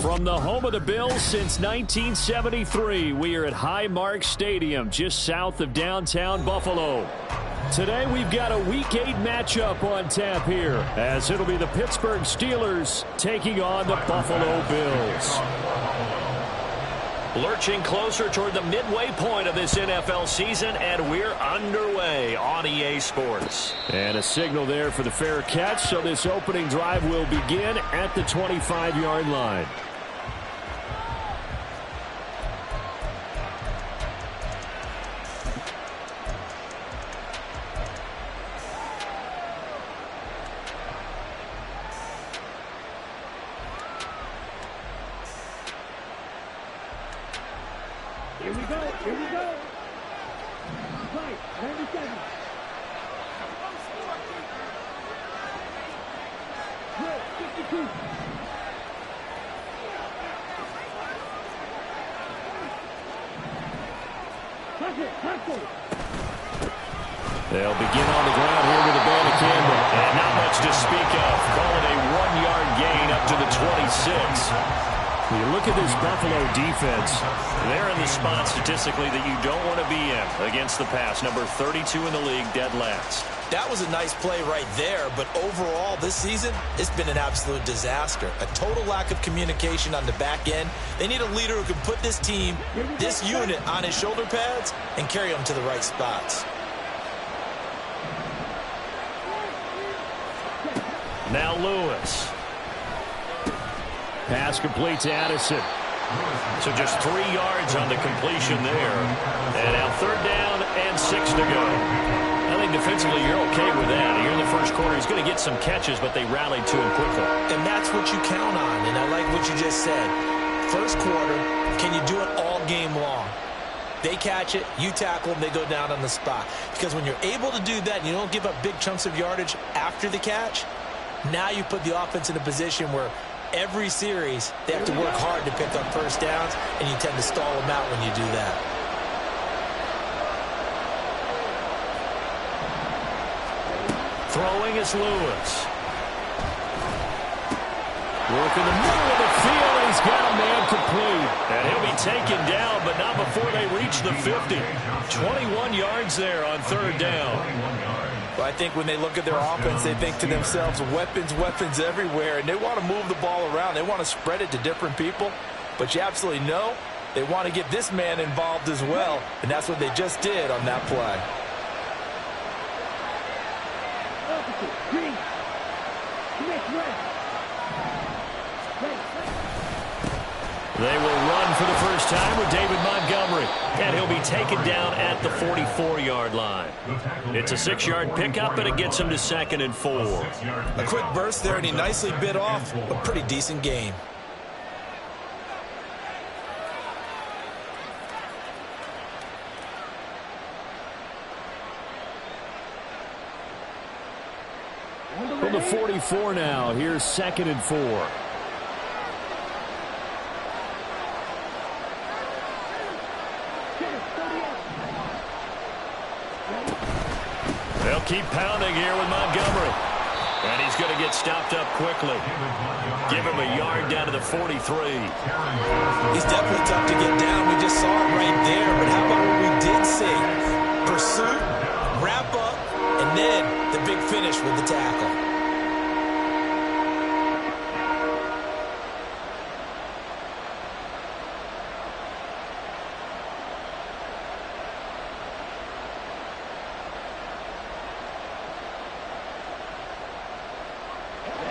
From the home of the Bills since 1973, we are at Highmark Stadium, just south of downtown Buffalo. Today, we've got a Week 8 matchup on tap here, as it'll be the Pittsburgh Steelers taking on the Buffalo Bills. Lurching closer toward the midway point of this NFL season, and we're underway on EA Sports. And a signal there for the fair catch, so this opening drive will begin at the 25-yard line. Here we go. Right, 97. Good, 52. Tackle. They'll begin on the ground here with a band of Campbell. And not much to speak of. Call it a 1-yard gain up to the 26. When you look at this Buffalo defense, they're in the spot statistically that you don't want to be in against the pass. Number 32 in the league, dead last. That was a nice play right there, but overall this season, it's been an absolute disaster. A total lack of communication on the back end. They need a leader who can put this team, this unit, on his shoulder pads and carry them to the right spots. Now Lewis. Pass complete to Addison. So just 3 yards on the completion there. And now 3rd down and 6 to go. I think defensively you're okay with that. Here in the first quarter, he's going to get some catches, but they rallied to him quickly. And that's what you count on, and I like what you just said. First quarter, can you do it all game long? They catch it, you tackle them, they go down on the spot. Because when you're able to do that and you don't give up big chunks of yardage after the catch, now you put the offense in a position where every series, they have to work hard to pick up first downs, and you tend to stall them out when you do that. Throwing is Lewis. Working the middle of the field, and he's got a man complete. And he'll be taken down, but not before they reach the 50. 21 yards there on 3rd down. Well, I think when they look at their offense, they think to themselves, weapons everywhere, and they want to move the ball around. They want to spread it to different people, but you absolutely know they want to get this man involved as well, and that's what they just did on that play. They will run for the first time with David Montgomery, and he'll be taken down at the 44-yard line. It's a 6-yard pickup, and it gets him to 2nd and 4. A quick burst there, and he nicely bit off a pretty decent gain. From the 44 now, here's 2nd and 4. They'll keep pounding here with Montgomery. And he's going to get stopped up quickly. Give him a yard down to the 43. He's definitely tough to get down. We just saw it right there. But how about what we did see? Pursuit, wrap up, and then the big finish with the tackle.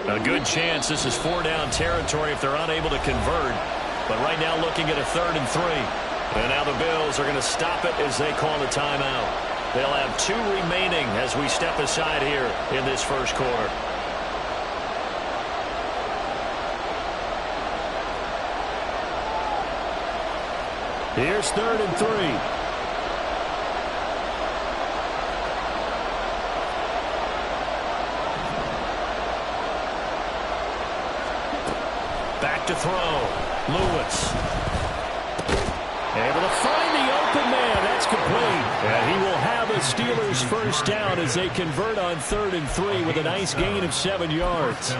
A good chance this is 4-down territory if they're unable to convert. But right now looking at a 3rd and 3. And now the Bills are going to stop it as they call a timeout. They'll have 2 remaining as we step aside here in this first quarter. Here's 3rd and 3. To throw. Lewis. Able to find the open man. That's complete. And he will have a Steelers first down as they convert on 3rd and 3 with a nice gain of 7 yards.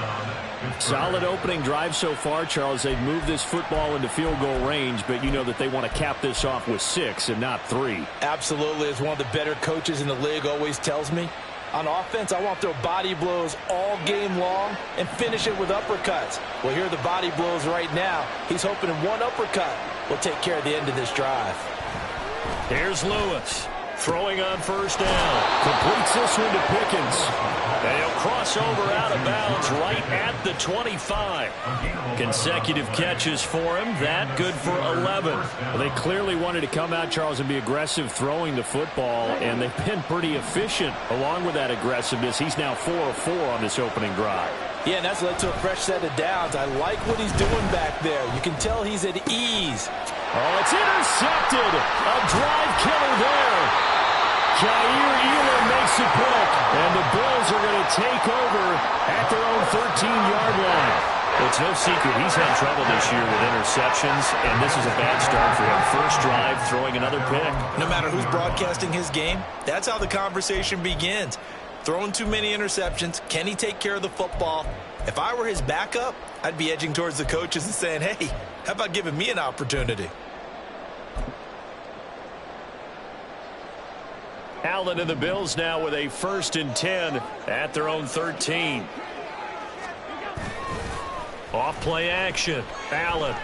Solid opening drive so far, Charles. They've moved this football into field goal range, but you know that they want to cap this off with 6 and not 3. Absolutely. As one of the better coaches in the league always tells me, on offense, I want to throw body blows all game long and finish it with uppercuts. Well, here are the body blows right now. He's hoping in one uppercut will take care of the end of this drive. Here's Lewis. Throwing on first down. Completes this one to Pickens. And he'll cross over out of bounds right at the 25. Consecutive catches for him. That good for 11. Well, they clearly wanted to come out, Charles, and be aggressive throwing the football, and they've been pretty efficient along with that aggressiveness. He's now 4 of 4 on this opening drive. Yeah, and that's led to a fresh set of downs. I like what he's doing back there. You can tell he's at ease. Oh, it's intercepted. A drive killer there. Jair Elam makes a pick, and the Bills are going to take over at their own 13-yard line. It's no secret he's had trouble this year with interceptions, and this is a bad start for him. First drive, throwing another pick. No matter who's broadcasting his game, that's how the conversation begins. Throwing too many interceptions, can he take care of the football? If I were his backup, I'd be edging towards the coaches and saying, hey, how about giving me an opportunity? Allen and the Bills now with a 1st and 10 at their own 13. Off play action. Allen.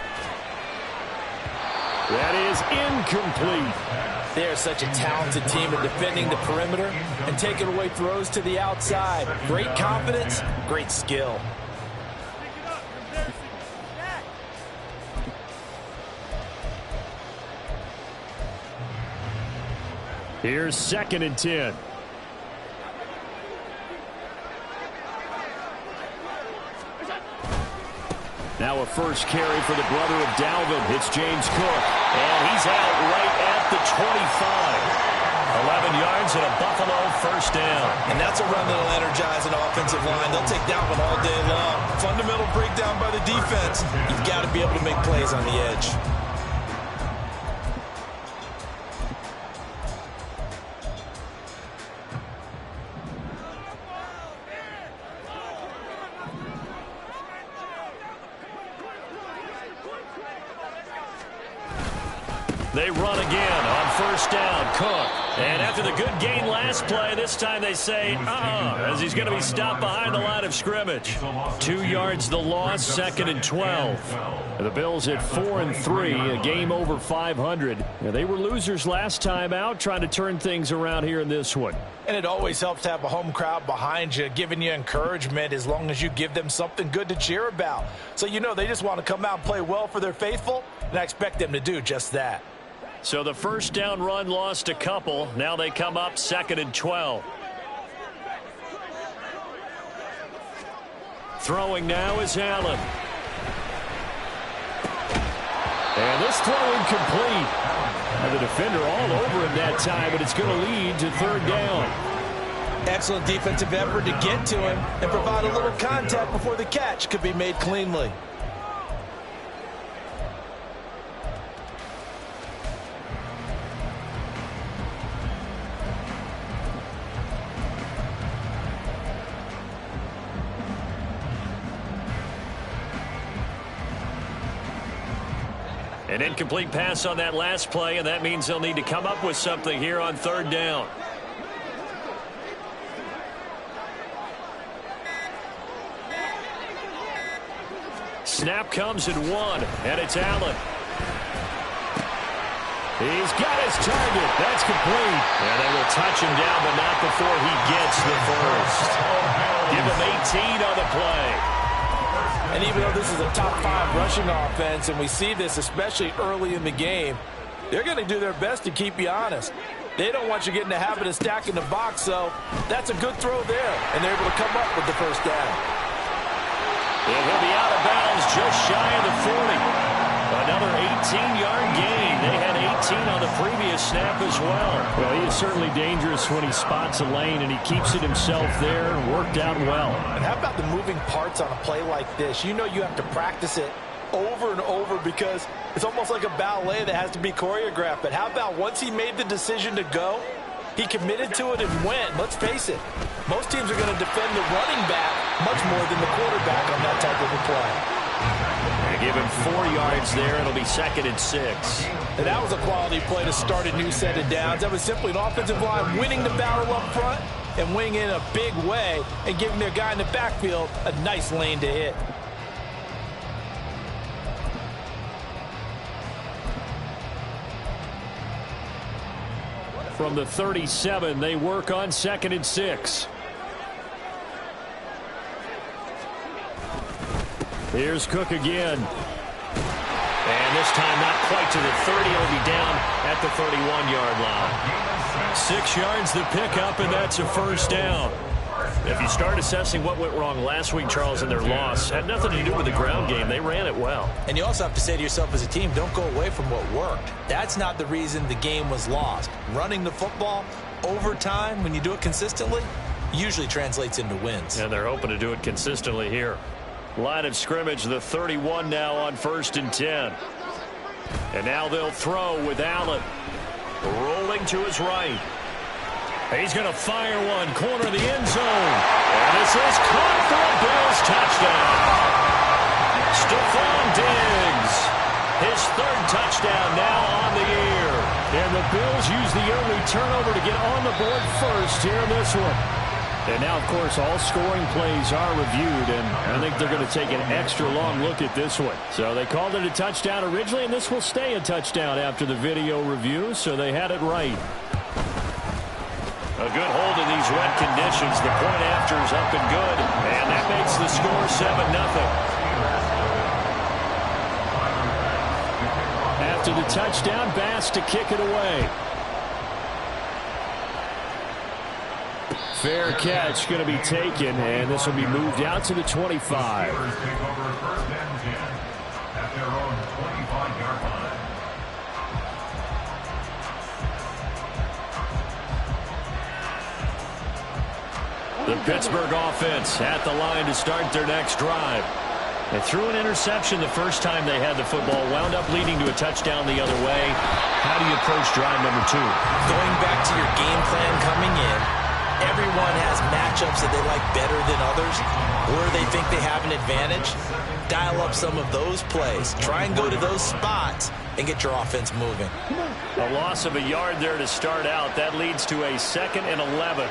That is incomplete. They're such a talented team at defending the perimeter and taking away throws to the outside. Great confidence, great skill. Here's 2nd and 10. Now a first carry for the brother of Dalvin. It's James Cook. And he's out right at the 25. 11 yards and a Buffalo first down. And that's a run that'll energize an offensive line. They'll take Dalvin all day long. Fundamental breakdown by the defense. You've got to be able to make plays on the edge. They run again on first down. Cook. And after the good gain last play, this time they say, as he's going to be stopped behind the line of scrimmage. 2 yards the loss, 2nd and 12. The Bills at 4 and 3, a game over 500. They were losers last time out, trying to turn things around here in this one. And it always helps to have a home crowd behind you, giving you encouragement as long as you give them something good to cheer about. So you know they just want to come out and play well for their faithful, and I expect them to do just that. So the first down run lost a couple. Now they come up 2nd and 12. Throwing now is Allen. And this throw incomplete. And the defender all over him that time, but it's going to lead to 3rd down. Excellent defensive effort to get to him and provide a little contact before the catch could be made cleanly. An incomplete pass on that last play, and that means they'll need to come up with something here on 3rd down. Snap comes at 1, and it's Allen. He's got his target. That's complete. And they will touch him down, but not before he gets the first. Give him 18 on the play. And even though this is a top 5 rushing offense, and we see this especially early in the game, they're going to do their best to keep you honest. They don't want you getting the habit of stacking the box, so that's a good throw there, and they're able to come up with the first down. And he'll be out of bounds just shy of the 40. Another 18-yard gain. They had 18 on the previous snap as well. Well, he is certainly dangerous when he spots a lane, and he keeps it himself there and worked out well. And how about the moving parts on a play like this? You know you have to practice it over and over because it's almost like a ballet that has to be choreographed. But how about once he made the decision to go, he committed to it and went. Let's face it, most teams are going to defend the running back much more than the quarterback on that type of a play. They give him 4 yards there. It'll be 2nd and 6. And that was a quality play to start a new set of downs. That was simply an offensive line winning the battle up front and winning in a big way and giving their guy in the backfield a nice lane to hit. From the 37, they work on 2nd and 6. Here's Cook again. And this time not quite to the 30. It'll be down at the 31-yard line. 6 yards the pickup, and that's a first down. If you start assessing what went wrong last week, Charles, in their loss, had nothing to do with the ground game. They ran it well. And you also have to say to yourself as a team, don't go away from what worked. That's not the reason the game was lost. Running the football over time, when you do it consistently, usually translates into wins. And they're hoping to do it consistently here. Line of scrimmage, the 31 now on 1st and 10. And now they'll throw with Allen. Rolling to his right. He's going to fire one, corner of the end zone. And this is caught for a Bills touchdown. Stephon Diggs, his 3rd touchdown now on the year. And the Bills use the early turnover to get on the board first here in this one. And now, of course, all scoring plays are reviewed, and I think they're going to take an extra long look at this one. So they called it a touchdown originally, and this will stay a touchdown after the video review, so they had it right. A good hold in these wet conditions. The point after is up and good, and that makes the score 7-0. After the touchdown, Bass to kick it away. Fair catch going to be taken, and this will be moved out to the 25. The Pittsburgh offense at the line to start their next drive. They threw an interception the first time they had the football, wound up leading to a touchdown the other way. How do you approach drive number 2? Going back to your game plan coming in, everyone has matchups that they like better than others, where they think they have an advantage. Dial up some of those plays. Try and go to those spots and get your offense moving. A loss of a yard there to start out. That leads to a 2nd and 11.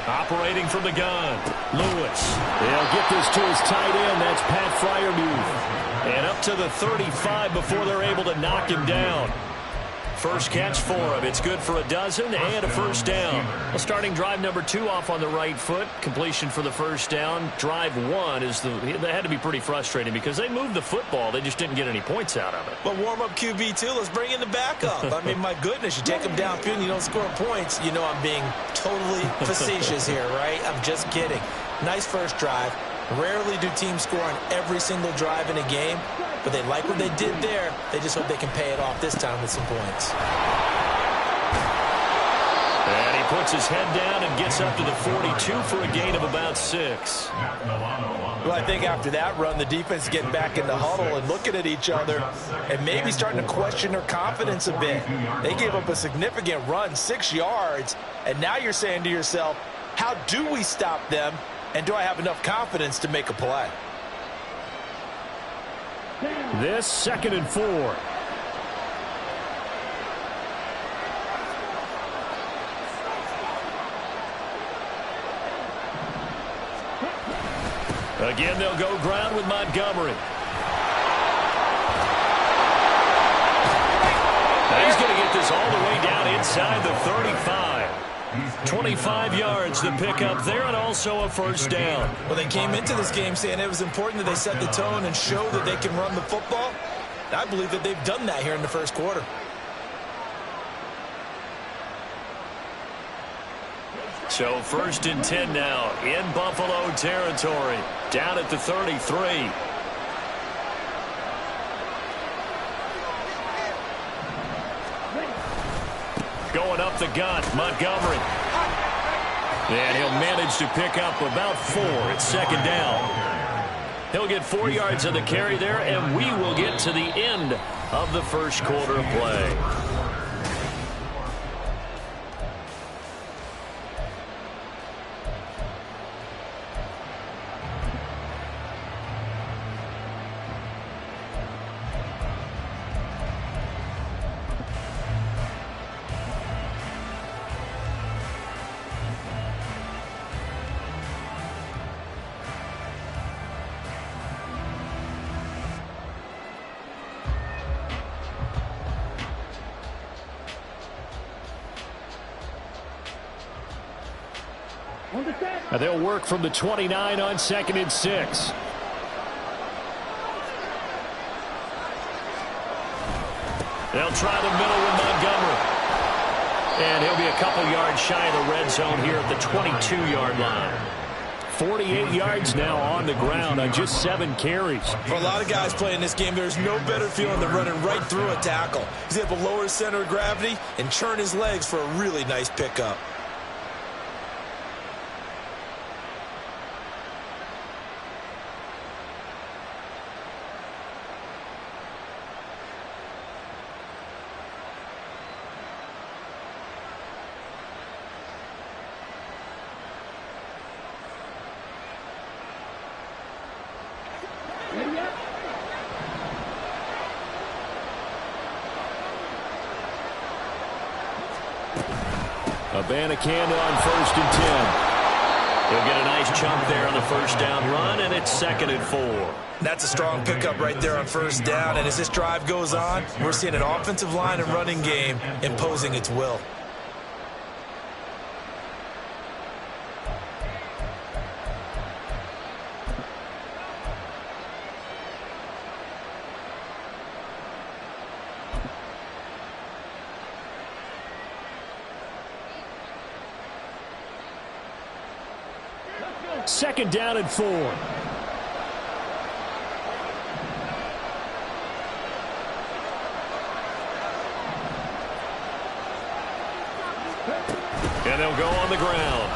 Operating from the gun, Lewis. They'll get this to his tight end. That's Pat Freiermuth. And up to the 35 before they're able to knock him down. First catch for him. It's good for a dozen and a first down. Well, starting drive number 2 off on the right foot. Completion for the first down. Drive 1 is they had to be pretty frustrating because they moved the football. They just didn't get any points out of it. But warm up QB2. Let's bring in the backup. I mean, my goodness, you take them downfield and you don't score points. You know I'm being totally facetious here, right? I'm just kidding. Nice first drive. Rarely do teams score on every single drive in a game, but they like what they did there. They just hope they can pay it off this time with some points. And he puts his head down and gets up to the 42 for a gain of about 6. Well, I think after that run, the defense is getting back in the huddle and looking at each other and maybe starting to question their confidence a bit. They gave up a significant run, 6 yards, and now you're saying to yourself, how do we stop them? And do I have enough confidence to make a play? This 2nd and 4. Again, they'll go ground with Montgomery. Now he's going to get this all the way down inside the 35. 25 yards to pick up there, and also a first down. Well, they came into this game saying it was important that they set the tone and show that they can run the football. I believe that they've done that here in the first quarter. So 1st and 10 now in Buffalo territory, down at the 33. Going up the gut, Montgomery. And he'll manage to pick up about 4. It's 2nd down. He'll get 4 yards of the carry there, and we will get to the end of the first quarter of play. On the set. And they'll work from the 29 on 2nd and 6. They'll try the middle with Montgomery. And he'll be a couple yards shy of the red zone here at the 22-yard line. 48 yards now on the ground on just 7 carries. For a lot of guys playing this game, there's no better feeling than running right through a tackle. He's able to lower his center of gravity and turn his legs for a really nice pickup. Ready up. Abanikanda on 1st and 10. He'll get a nice chunk there on the first down run, and it's 2nd and 4. That's a strong pickup right there on first down, and as this drive goes on, we're seeing an offensive line and running game imposing its will. Second down and 4. And they'll go on the ground.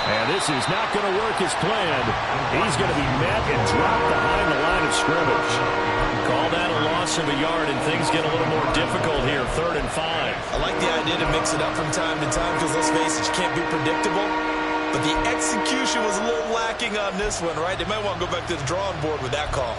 And this is not going to work as planned. He's going to be met and dropped behind the line of scrimmage. Call that a loss of a yard, and things get a little more difficult here, 3rd and 5. I like the idea to mix it up from time to time because, let's face it, you can't be predictable. But the execution was a little lacking on this one, right? They might want to go back to the drawing board with that call.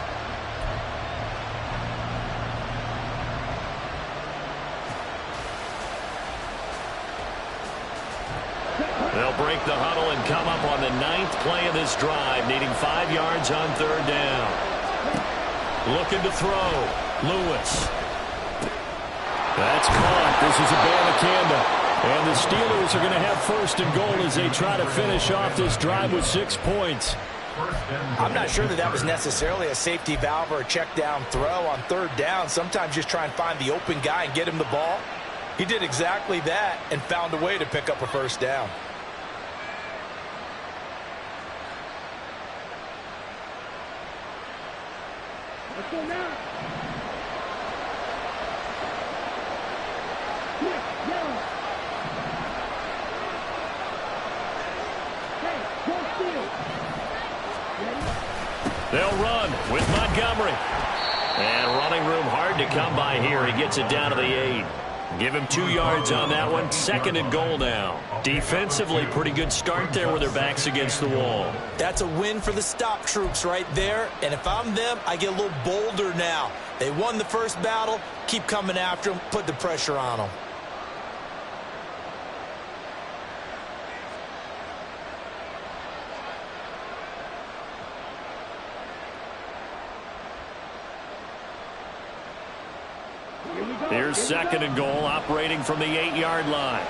They'll break the huddle and come up on the 9th play of this drive, needing 5 yards on 3rd down. Looking to throw. Lewis. That's caught. This is Abanikanda. And the Steelers are going to have 1st and goal as they try to finish off this drive with 6 points. I'm not sure that was necessarily a safety valve or a check down throw on 3rd down. Sometimes just try and find the open guy and get him the ball. He did exactly that and found a way to pick up a 1st down. Let's go now. Quick, yellow. Hey, go steal. Ready? They'll run with Montgomery. And running room hard to come by here. He gets it down to the 8. Give him 2 yards on that one. 2nd and goal now. Defensively, pretty good start there with their backs against the wall. That's a win for the stop troops right there. And if I'm them, I get a little bolder now. They won the first battle. Keep coming after them. Put the pressure on them. Here's 2nd and goal, operating from the 8-yard line.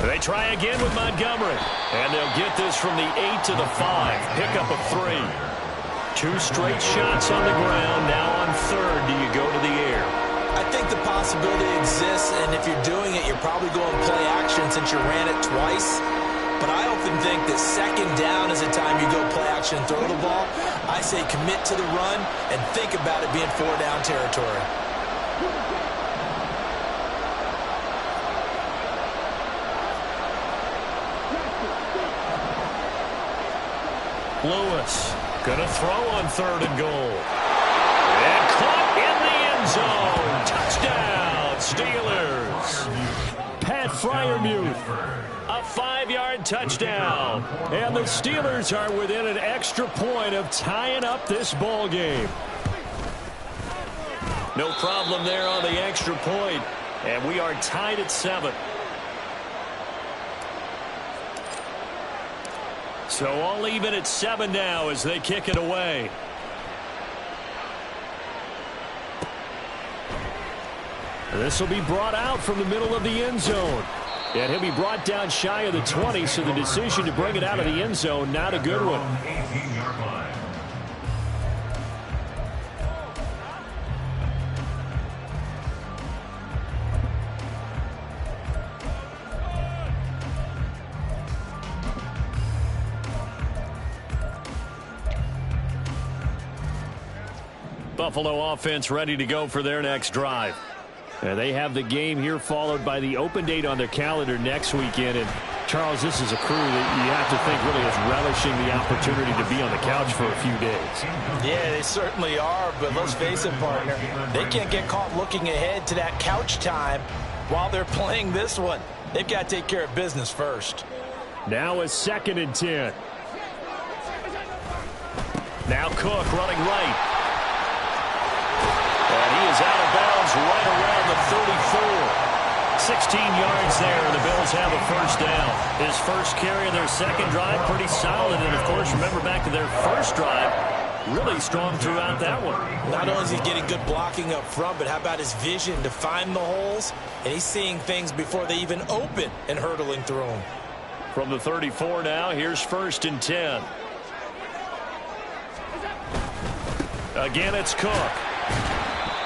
They try again with Montgomery. And they'll get this from the 8 to the 5. Pickup of 3. 2 straight shots on the ground. Now on 3rd, do you go to the air? I think the possibility exists, and if you're doing it, you're probably going play action since you ran it twice. But I often think that 2nd down is the time you go play action and throw the ball. I say commit to the run and think about it being 4-down territory. Lewis going to throw on 3rd and goal. And caught in the end zone. Touchdown, Steelers. Pat Freiermuth. A 5-yard touchdown. And the Steelers are within an extra point of tying up this ball game. No problem there on the extra point. And we are tied at 7. So all even at 7 now as they kick it away. This will be brought out from the middle of the end zone. And he'll be brought down shy of the 20, so the decision to bring it out of the end zone, not a good one. Buffalo offense ready to go for their next drive. They have the game here followed by the open date on their calendar next weekend. And Charles, this is a crew that you have to think really is relishing the opportunity to be on the couch for a few days. Yeah, they certainly are, but let's face it, partner, they can't get caught looking ahead to that couch time while they're playing this one. They've got to take care of business first. Now a 2nd and 10. Now Cook running right. And he is out of bounds right around the 34. 16 yards there, and the Bills have a first down. His first carry of their second drive, pretty solid. And, of course, remember back to their first drive, really strong throughout that one. Not only is he getting good blocking up front, but how about his vision to find the holes? And he's seeing things before they even open and hurdling through them. From the 34 now, here's 1st and 10. Again, it's Cook.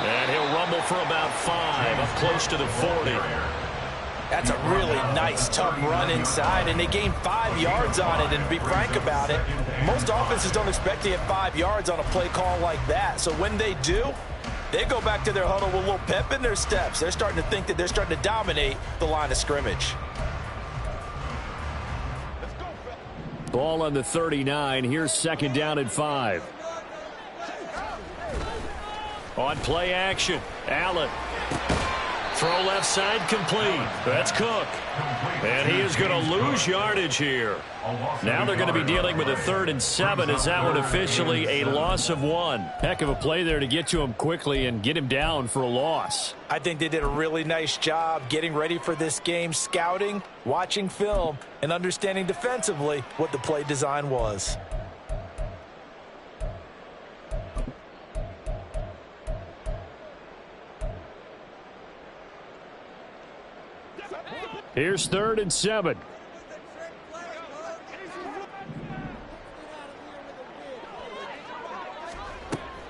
And he'll rumble for about 5, up close to the 40. That's a really nice, tough run inside, and they gained 5 yards on it. And to be frank about it, most offenses don't expect to get 5 yards on a play call like that. So when they do, they go back to their huddle with a little pep in their steps. They're starting to think that they're starting to dominate the line of scrimmage. Ball on the 39. Here's 2nd down and 5. On play action, Allen. Throw left side complete. That's Cook. And he is going to lose yardage here. Now they're going to be dealing with a 3rd and 7 as that one officially a loss of 1. Heck of a play there to get to him quickly and get him down for a loss. I think they did a really nice job getting ready for this game, scouting, watching film, and understanding defensively what the play design was. Here's 3rd and 7.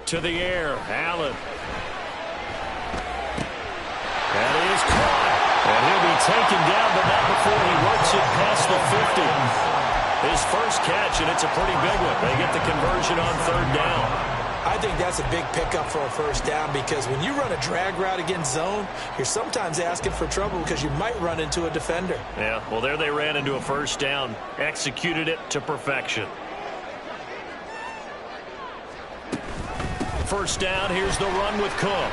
To the air, Allen. That is caught. And he'll be taken down, but not before he works it past the 50. His first catch, and it's a pretty big one. They get the conversion on 3rd down. I think that's a big pickup for a first down because when you run a drag route against zone, you're sometimes asking for trouble because you might run into a defender. Yeah, well, there they ran into a first down, executed it to perfection. First down, here's the run with Cook.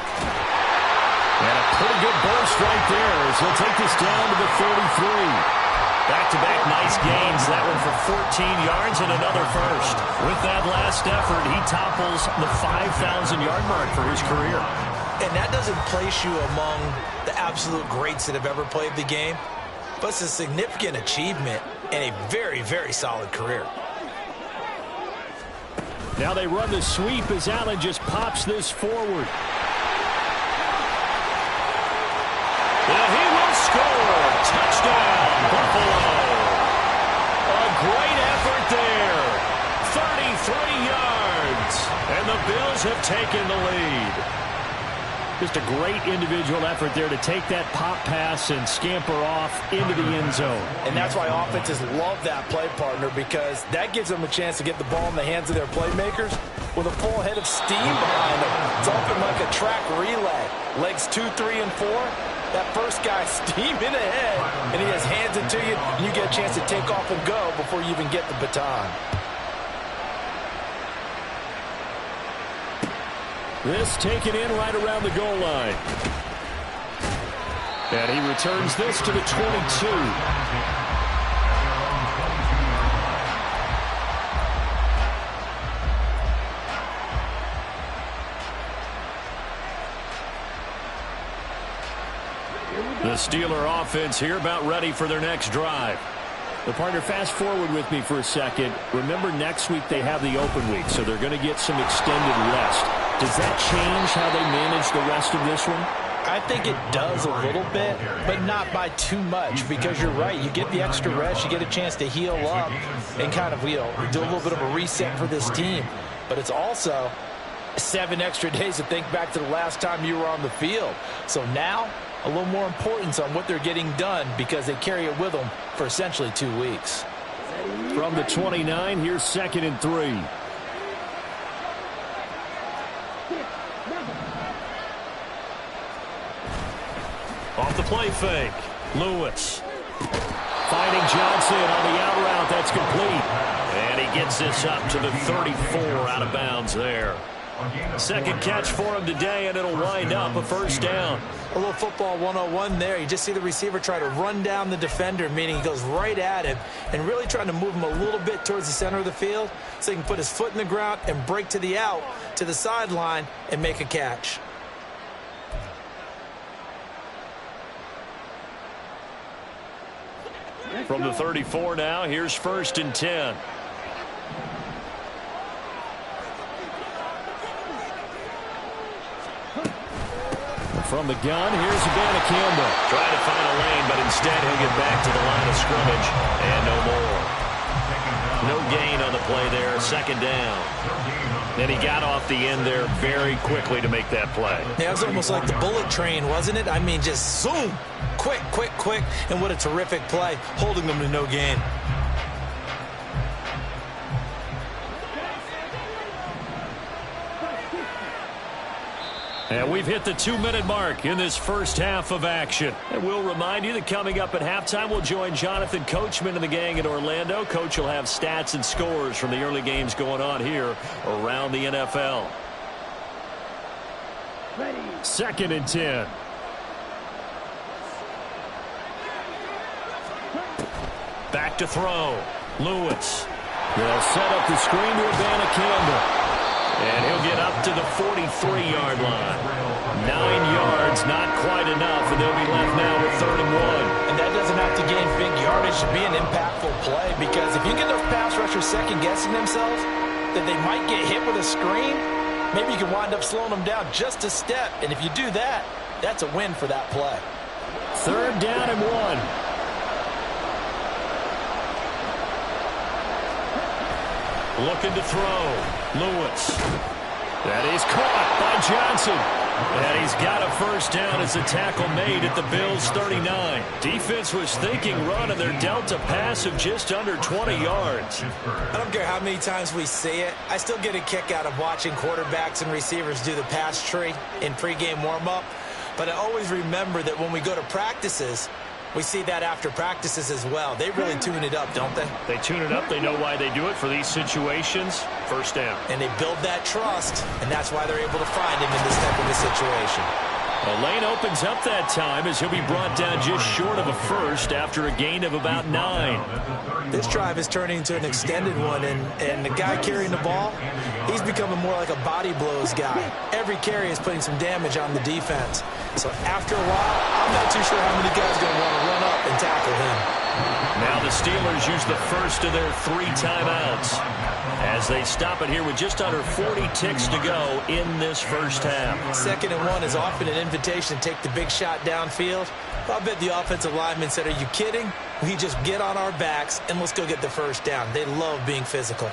And a pretty good burst right there as he'll take this down to the 33. Back-to-back nice gains. That one for 14 yards and another first. With that last effort, he topples the 5,000-yard mark for his career. And that doesn't place you among the absolute greats that have ever played the game, but it's a significant achievement and a very, very solid career. Now they run the sweep as Allen just pops this forward. And he will score. Touchdown, Buffalo. A great effort there. 33 yards. And the Bills have taken the lead. Just a great individual effort there to take that pop pass and scamper off into the end zone. And that's why offenses love that play, partner, because that gives them a chance to get the ball in the hands of their playmakers with a full head of steam behind them. It's often like a track relay. Legs 2, 3, and 4. That first guy steaming ahead, and he has hands it to you, and you get a chance to take off and go before you even get the baton. This taken in right around the goal line. And he returns this to the 22. The Steeler offense here about ready for their next drive. The partner, fast forward with me for a second. Remember, next week they have the open week, so they're going to get some extended rest. Does that change how they manage the rest of this one? I think it does a little bit, but not by too much, because you're right. You get the extra rest, you get a chance to heal up and kind of, do a little bit of a reset for this team. But it's also 7 extra days to think back to the last time you were on the field. So now, a little more importance on what they're getting done, because they carry it with them for essentially 2 weeks. From the 29, here's 2nd and 3. Off the play fake, Lewis. Finding Johnson on the out route. That's complete. And he gets this up to the 34, out of bounds there. Second catch for him today, and it'll wind up a first down. A little football 101 there. You just see the receiver try to run down the defender, meaning he goes right at him and really trying to move him a little bit towards the center of the field so he can put his foot in the ground and break to the out, to the sideline, and make a catch. From the 34 now, here's 1st and 10. From the gun, here's Abanikanda. Trying to find a lane, but instead he'll get back to the line of scrimmage. And no more. No gain on the play there, 2nd down. And he got off the end there very quickly to make that play. Yeah, it was almost like the bullet train, wasn't it? I mean, just zoom. Quick, quick, quick. And what a terrific play, holding them to no gain. And we've hit the 2-minute mark in this first half of action. And we'll remind you that coming up at halftime, we'll join Jonathan Coachman and the gang in Orlando. Coach will have stats and scores from the early games going on here around the NFL. 2nd and 10. Back to throw. Lewis. They'll set up the screen to Abanikanda. And he'll get up to the 43-yard line. 9 yards, not quite enough, and they'll be left now with 3rd and 1. And that doesn't have to gain big yardage to be an impactful play, because if you get those pass rushers second-guessing themselves that they might get hit with a screen, maybe you can wind up slowing them down just a step. And if you do that, that's a win for that play. 3rd down and 1. Looking to throw. Lewis. That is caught by Johnson. And he's got a first down as a tackle made at the Bills' 39. Defense was thinking run, and they're dealt a pass of just under 20 yards. I don't care how many times we see it. I still get a kick out of watching quarterbacks and receivers do the pass tree in pregame warm-up. But I always remember that when we go to practices, we see that after practices as well. They really tune it up, don't they? They tune it up. They know why they do it for these situations. First down. And they build that trust, and that's why they're able to find him in this type of a situation. A lane opens up that time as he'll be brought down just short of a first after a gain of about 9. This drive is turning into an extended one, and the guy carrying the ball, he's becoming more like a body blows guy. Every carry is putting some damage on the defense. So after a while, I'm not too sure how many guys are going to want to run up and tackle him. Now the Steelers use the first of their 3 timeouts as they stop it here with just under 40 ticks to go in this first half. 2nd and 1 is often an invitation to take the big shot downfield. I bet the offensive lineman said, "Are you kidding? We just get on our backs and let's go get the first down." They love being physical.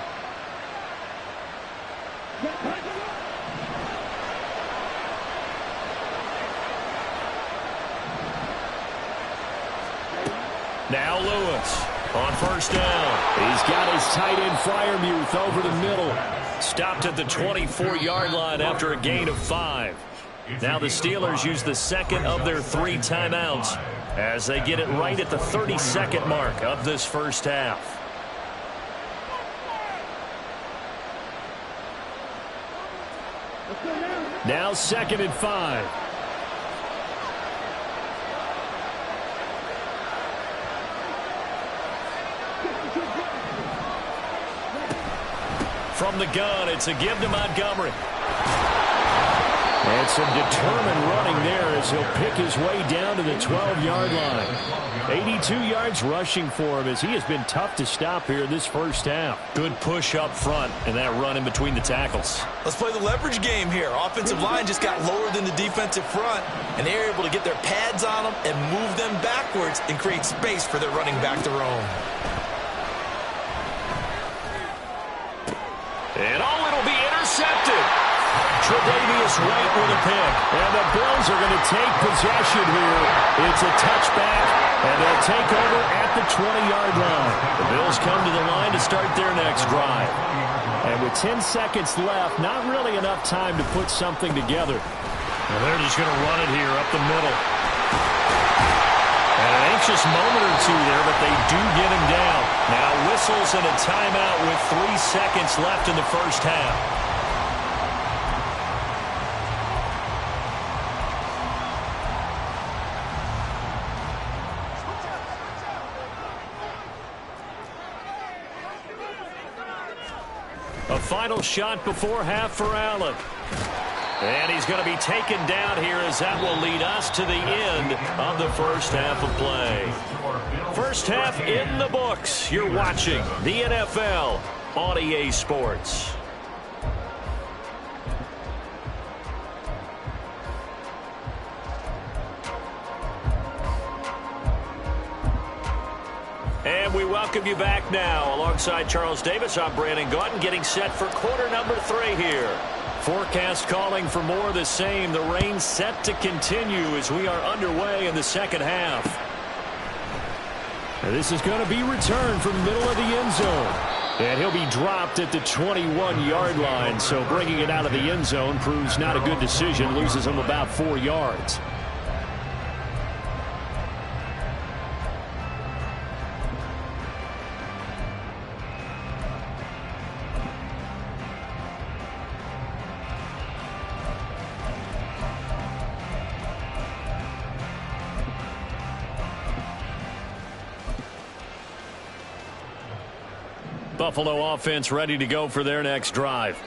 Now Lewis on first down. He's got his tight end Freiermuth over the middle. Stopped at the 24-yard line after a gain of 5. Now the Steelers use the 2nd of their 3 timeouts as they get it right at the 32nd mark of this first half. Now 2nd and 5. From the gun, it's a give to Montgomery. And some determined running there as he'll pick his way down to the 12-yard line. 82 yards rushing for him as he has been tough to stop here this first half. Good push up front and that run in between the tackles. Let's play the leverage game here. Offensive line just got lower than the defensive front, and they're able to get their pads on them and move them backwards and create space for their running back to roam. And it'll be intercepted. Tre'Davious White with a pick. And the Bills are going to take possession here. It's a touchback, and they'll take over at the 20-yard line. The Bills come to the line to start their next drive. And with 10 seconds left, not really enough time to put something together. Well, they're just going to run it here up the middle. And an anxious moment or two there, but they do get him down. Now whistles and a timeout with 3 seconds left in the first half. A final shot before half for Allen. And he's going to be taken down here as that will lead us to the end of the first half of play. First half in the books. You're watching the NFL on EA Sports. And we welcome you back now. Alongside Charles Davis, I'm Brandon Gaudin, getting set for quarter number 3 here. Forecast calling for more of the same. The rain set to continue as we are underway in the second half. And this is going to be returned from the middle of the end zone. And he'll be dropped at the 21-yard line. So bringing it out of the end zone proves not a good decision. Loses him about 4 yards. Buffalo offense ready to go for their next drive.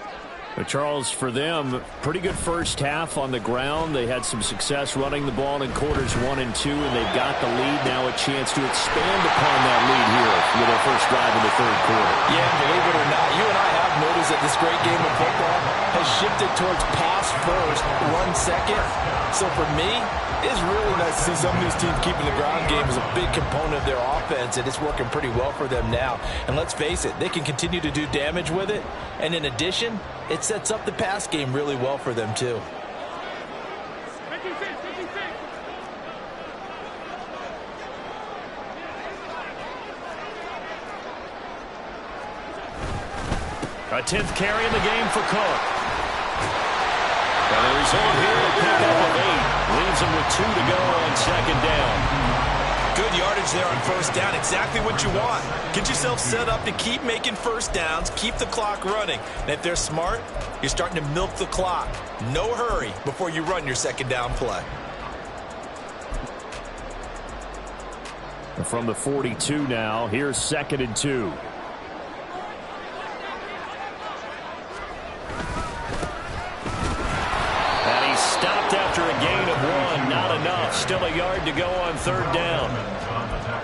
But Charles, for them, pretty good first half on the ground. They had some success running the ball in quarters 1 and 2, and they've got the lead. Now a chance to expand upon that lead here with their first drive in the third quarter. Yeah, believe it or not, you and I have noticed that this great game of football has shifted towards pass first, run second. So for me, it's really nice to see some of these teams keeping the ground game as a big component of their offense, and it's working pretty well for them now. And let's face it, they can continue to do damage with it. And in addition, it sets up the pass game really well for them too. A 10th carry in the game for Cook. And the result here, a pickup of 8. Leaves him with 2 to go on second down. Good yardage there on first down. Exactly what you want. Get yourself set up to keep making first downs, keep the clock running. And if they're smart, you're starting to milk the clock. No hurry before you run your second down play. From the 42 now, here's 2nd and 2. Stopped after a gain of 1. Not enough. Still a yard to go on third down.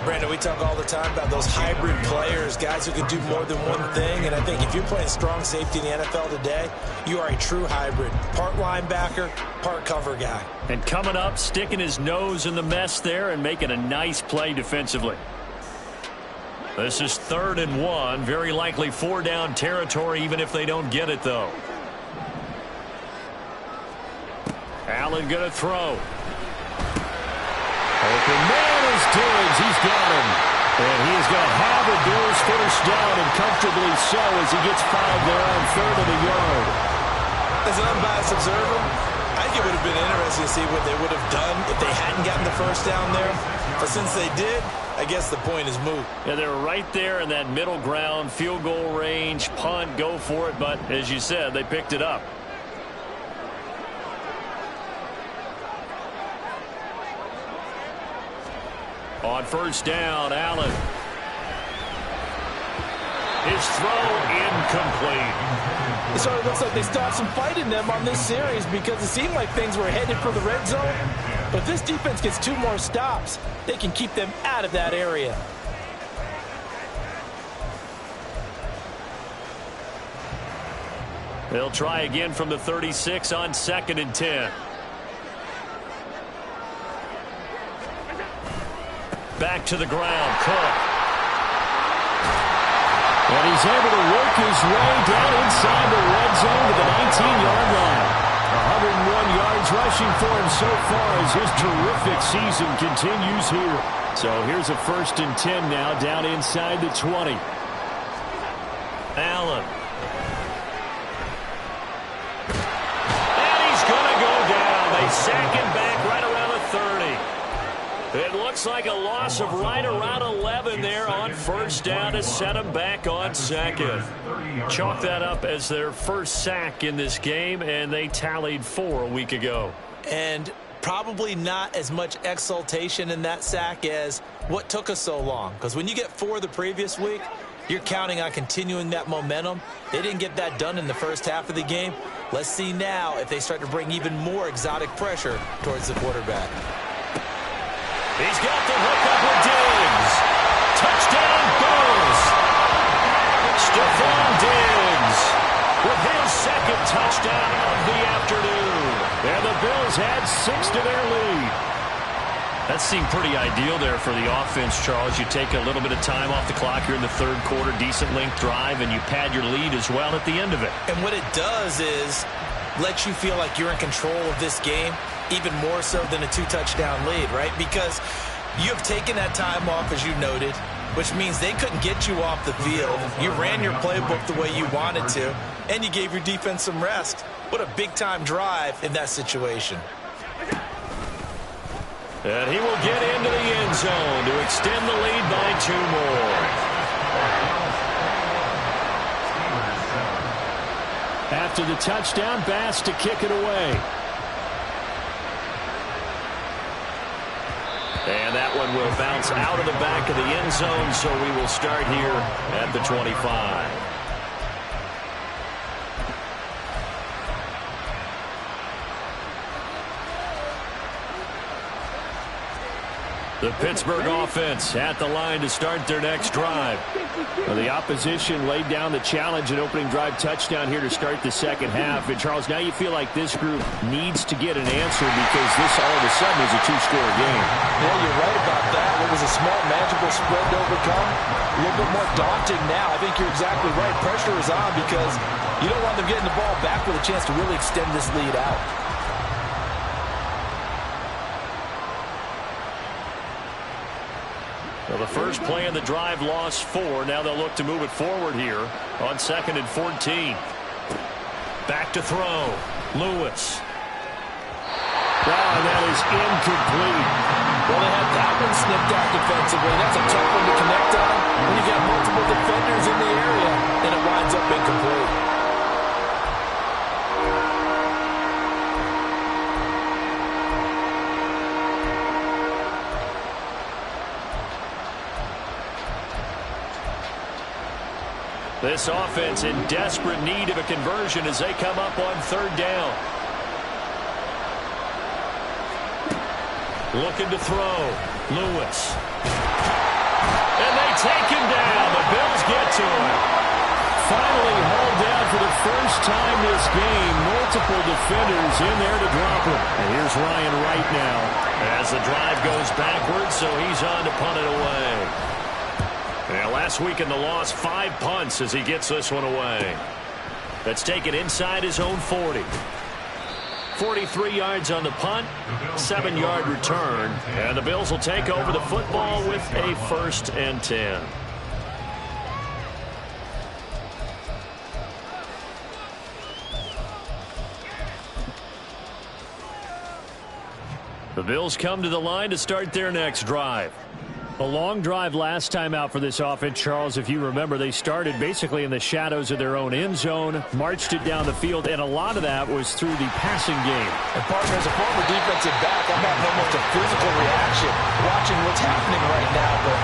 Brandon, we talk all the time about those hybrid players, guys who can do more than one thing. And I think if you're playing strong safety in the NFL today, you are a true hybrid. Part linebacker, part cover guy. And coming up, sticking his nose in the mess there and making a nice play defensively. This is 3rd and 1. Very likely 4-down territory, even if they don't get it, though. Allen going to throw. Open man is Diggs. He's got him. And he is going to have the Bills first down, and comfortably so as he gets 5 there on 3rd and a yard. As an unbiased observer, I think it would have been interesting to see what they would have done if they hadn't gotten the first down there. But since they did, I guess the point is moot. Yeah, they were right there in that middle ground, field goal range, punt, go for it. But as you said, they picked it up. On first down, Allen. His throw incomplete. It sort of looks like they still have some fight in them on this series because it seemed like things were headed for the red zone. But if this defense gets 2 more stops, they can keep them out of that area. They'll try again from the 36 on 2nd and 10. Back to the ground, Cook. And he's able to work his way down inside the red zone to the 19-yard line. 101 yards rushing for him so far as his terrific season continues here. So here's a 1st and 10 now down inside the 20. Allen. And he's going to go down. They sack him back right around the 30. It looks like a loss of right around 11 there on 1st down to set them back on 2nd. Chalk that up as their first sack in this game, and they tallied 4 a week ago. And probably not as much exultation in that sack as what took us so long. Because when you get 4 the previous week, you're counting on continuing that momentum. They didn't get that done in the first half of the game. Let's see now if they start to bring even more exotic pressure towards the quarterback. He's got the hook up with Diggs. Touchdown, Bills. Stephon Diggs with his 2nd touchdown of the afternoon. And the Bills had 6 to their lead. That seemed pretty ideal there for the offense, Charles. You take a little bit of time off the clock here in the 3rd quarter, decent length drive, and you pad your lead as well at the end of it. And what it does is let you feel like you're in control of this game, even more so than a 2-touchdown lead, right? Because you have taken that time off, as you noted, which means they couldn't get you off the field. You ran your playbook the way you wanted to, and you gave your defense some rest. What a big-time drive in that situation. And he will get into the end zone to extend the lead by 2 more. After the touchdown, Bass to kick it away. And that one will bounce out of the back of the end zone, so we will start here at the 25. The Pittsburgh offense at the line to start their next drive. Well, the opposition laid down the challenge and opening drive touchdown here to start the 2nd half. And, Charles, now you feel like this group needs to get an answer because this all of a sudden is a 2-score game. Yeah, you're right about that. It was a small, manageable spread to overcome. A little bit more daunting now. I think you're exactly right. Pressure is on because you don't want them getting the ball back with a chance to really extend this lead out. Well, the first play of the drive lost 4. Now they'll look to move it forward here on 2nd and 14. Back to throw. Lewis. And that is incomplete. Well, they had that one snipped out defensively. That's a tough one to connect on when you got multiple defenders in the area, and it winds up incomplete. This offense in desperate need of a conversion as they come up on 3rd down. Looking to throw. Lewis. And they take him down. The Bills get to him. Finally hauled down for the first time this game. Multiple defenders in there to drop him. And here's Ryan Wright now as the drive goes backwards, so he's on to punt it away. Yeah, last week in the loss, 5 punts as he gets this one away. That's taken inside his own 40. 43 yards on the punt, 7-yard return, and the Bills will take over the football with a 1st and 10. The Bills come to the line to start their next drive. A long drive last time out for this offense, Charles. If you remember, they started basically in the shadows of their own end zone, marched it down the field, and a lot of that was through the passing game. And, partner, as a former defensive back, I'm having almost a physical reaction watching what's happening right now. But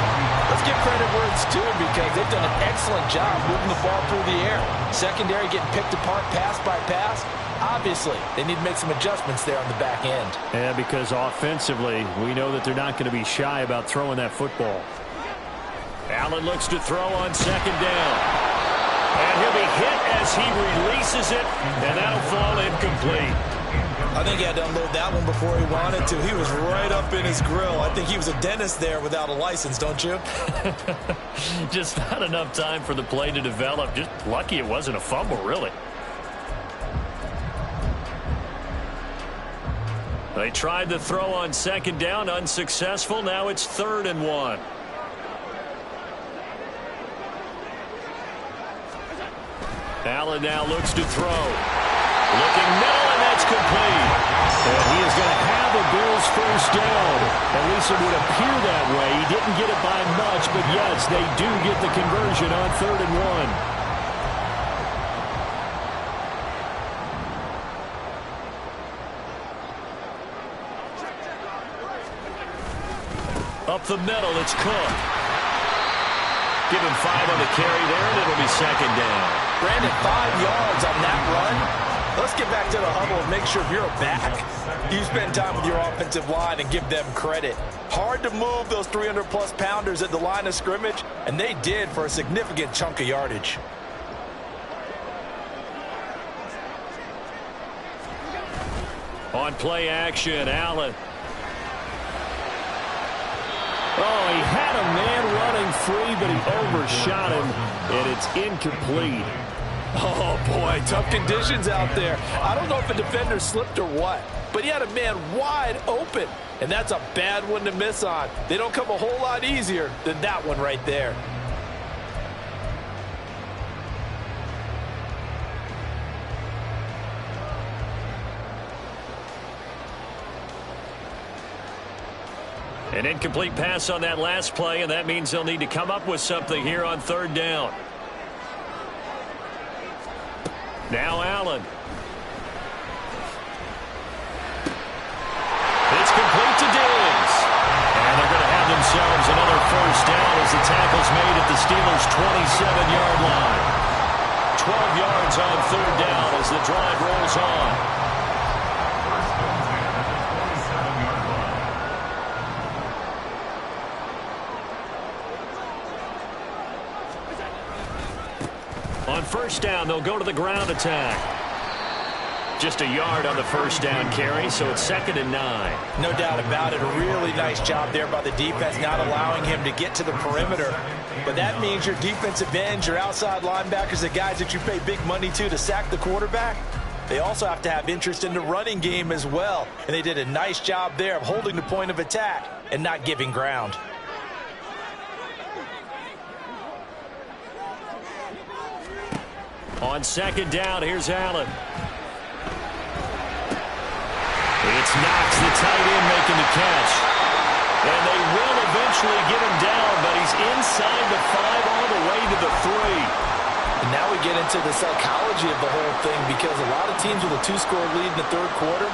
let's let's give credit where it's due because they've done an excellent job moving the ball through the air. Secondary getting picked apart pass by pass. Obviously, they need to make some adjustments there on the back end. Yeah, because offensively, we know that they're not going to be shy about throwing that football. Allen looks to throw on second down. And he'll be hit as he releases it, and that'll fall incomplete. I think he had to unload that one before he wanted to. He was right up in his grill. I think he was a dentist there without a license, don't you? Just not enough time for the play to develop. Just lucky it wasn't a fumble, really. They tried to throw on second down, unsuccessful. Now it's 3rd and 1. Allen now looks to throw. Looking middle, and that's complete. And he is going to have the Bills first down. At least it would appear that way. He didn't get it by much, but yes, they do get the conversion on 3rd and 1. Up the middle, it's Cook. Give him 5 on the carry there, and it'll be 2nd down. Brandon, 5 yards on that run. Let's get back to the huddle and make sure you're back. You spend time with your offensive line and give them credit. Hard to move those 300-plus pounders at the line of scrimmage, and they did for a significant chunk of yardage. On play action, Allen. Oh, he had a man running free, but he overshot him, and it's incomplete. Oh, boy, tough conditions out there. I don't know if a defender slipped or what, but he had a man wide open, and that's a bad one to miss on. They don't come a whole lot easier than that one right there. An incomplete pass on that last play, and that means they'll need to come up with something here on 3rd down. Now Allen. It's complete to Diggs. And they're going to have themselves another first down as the tackle's made at the Steelers' 27-yard line. 12 yards on 3rd down as the drive rolls on. On 1st down, they'll go to the ground attack. Just a yard on the first down carry, so it's 2nd and 9. No doubt about it. A really nice job there by the defense, not allowing him to get to the perimeter. But that means your defensive ends, your outside linebackers, the guys that you pay big money to sack the quarterback, they also have to have interest in the running game as well. And they did a nice job there of holding the point of attack and not giving ground. On 2nd down, here's Allen. It's Knox, the tight end, making the catch. And they will eventually get him down, but he's inside the 5 all the way to the 3. And now we get into the psychology of the whole thing because a lot of teams with a 2-score lead in the 3rd quarter,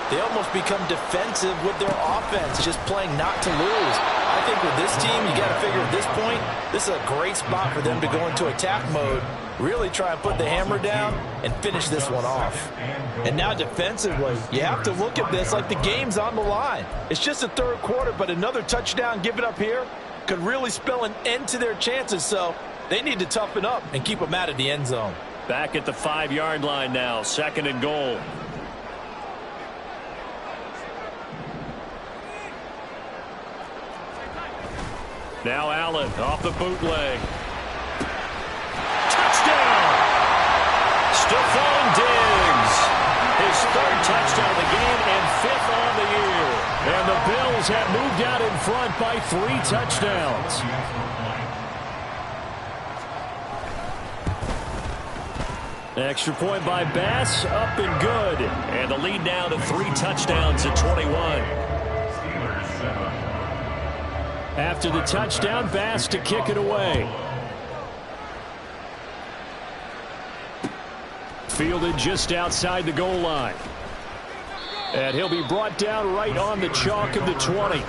they almost become defensive with their offense, just playing not to lose. I think with this team, you got to figure at this point, this is a great spot for them to go into attack mode, really try and put the hammer down and finish this one off. And now defensively, you have to look at this like the game's on the line. It's just the 3rd quarter, but another touchdown given up here could really spell an end to their chances, so they need to toughen up and keep them out of the end zone. Back at the 5-yard line now, 2nd and goal. Now Allen off the bootleg. Touchdown! Stephon Diggs. His 3rd touchdown of the game and 5th on the year. And the Bills have moved out in front by 3 touchdowns. Extra point by Bass, up and good. And the lead now to 3 touchdowns at 21. After the touchdown, Bass to kick it away. Fielded just outside the goal line. And he'll be brought down right on the chalk of the 20.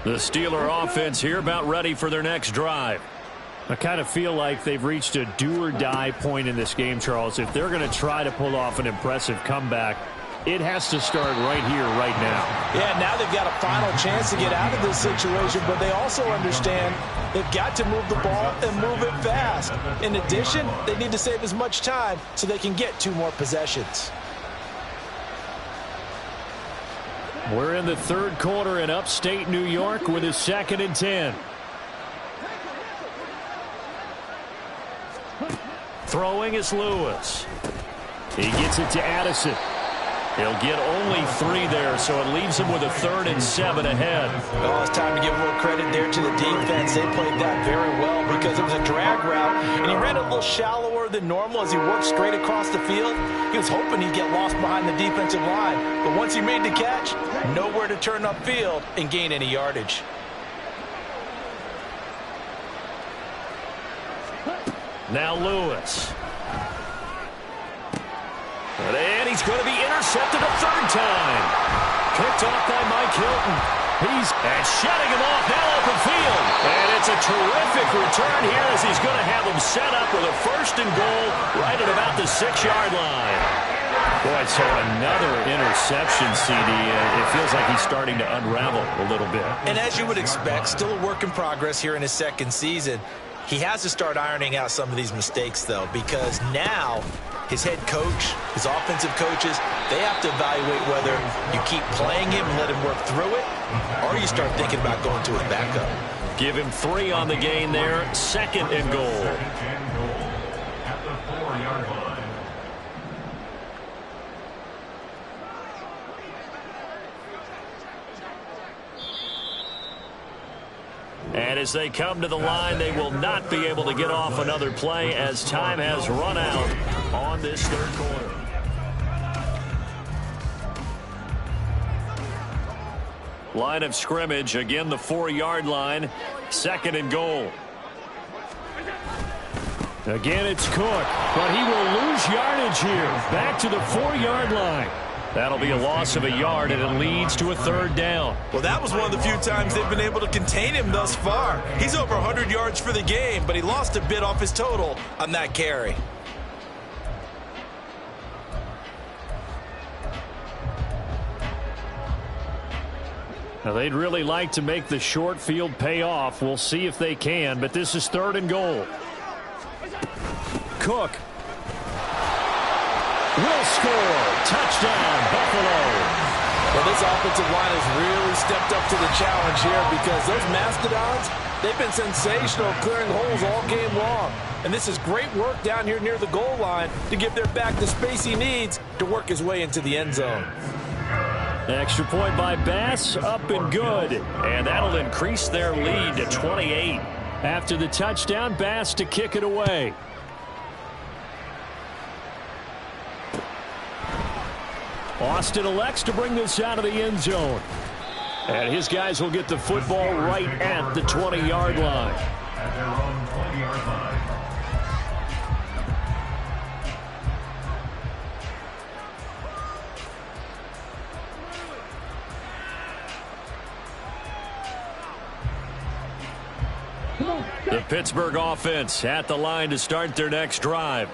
The Steeler offense here about ready for their next drive. I kind of feel like they've reached a do-or-die point in this game, Charles. If they're going to try to pull off an impressive comeback, it has to start right here, right now. Yeah, now they've got a final chance to get out of this situation, but they also understand they've got to move the ball and move it fast. In addition, they need to save as much time so they can get 2 more possessions. We're in the third quarter in upstate New York with a 2nd and 10. Throwing is Lewis. He gets it to Addison. He'll get only 3 there, so it leaves him with a 3rd and 7 ahead. Oh, it's time to give a little credit there to the defense. They played that very well because it was a drag route, and he ran a little shallower than normal as he worked straight across the field. He was hoping he'd get lost behind the defensive line, but once he made the catch, nowhere to turn upfield and gain any yardage. Now Lewis. And he's going to be intercepted a 3rd time. Picked off by Mike Hilton. He's shutting him off now open field. And it's a terrific return here as he's going to have him set up with a 1st and goal right at about the 6-yard line. Boy, so another interception, CD. It feels like he's starting to unravel a little bit. And as you would expect, still a work in progress here in his 2nd season. He has to start ironing out some of these mistakes, though, because now his head coach, his offensive coaches, they have to evaluate whether you keep playing him and let him work through it, or you start thinking about going to his backup. Give him 3 on the gain there. 2nd and goal. At the 4-yard line. And as they come to the line, they will not be able to get off another play as time has run out on this 3rd quarter. Line of scrimmage, again the 4-yard line, 2nd and goal. Again, it's Cook, but he will lose yardage here. Back to the 4-yard line. That'll be a loss of a yard, and it leads to a 3rd down. Well, that was one of the few times they've been able to contain him thus far. He's over 100 yards for the game, but he lost a bit off his total on that carry. Now, they'd really like to make the short field pay off. We'll see if they can, but this is 3rd and goal. Cook will score. Touchdown, Buffalo. Well, this offensive line has really stepped up to the challenge here because those Mastodons, they've been sensational clearing holes all game long. And this is great work down here near the goal line to give their back the space he needs to work his way into the end zone. Extra point by Bass, up and good. And that'll increase their lead to 28. After the touchdown, Bass to kick it away. Austin elects to bring this out of the end zone. And his guys will get the football right at the 20-yard line. At their own 20-yard line. The Pittsburgh offense at the line to start their next drive.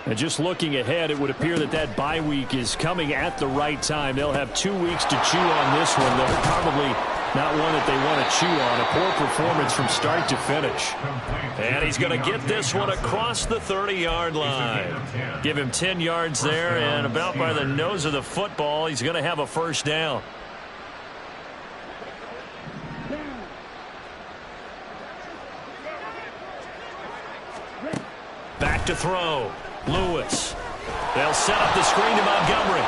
And just looking ahead, it would appear that that bye week is coming at the right time. They'll have 2 weeks to chew on this one. They're probably not one that they want to chew on. A poor performance from start to finish. And he's going to get this one across the 30-yard line. Give him 10 yards there, and about by the nose of the football, he's going to have a 1st down. Back to throw. Lewis. They'll set up the screen to Montgomery.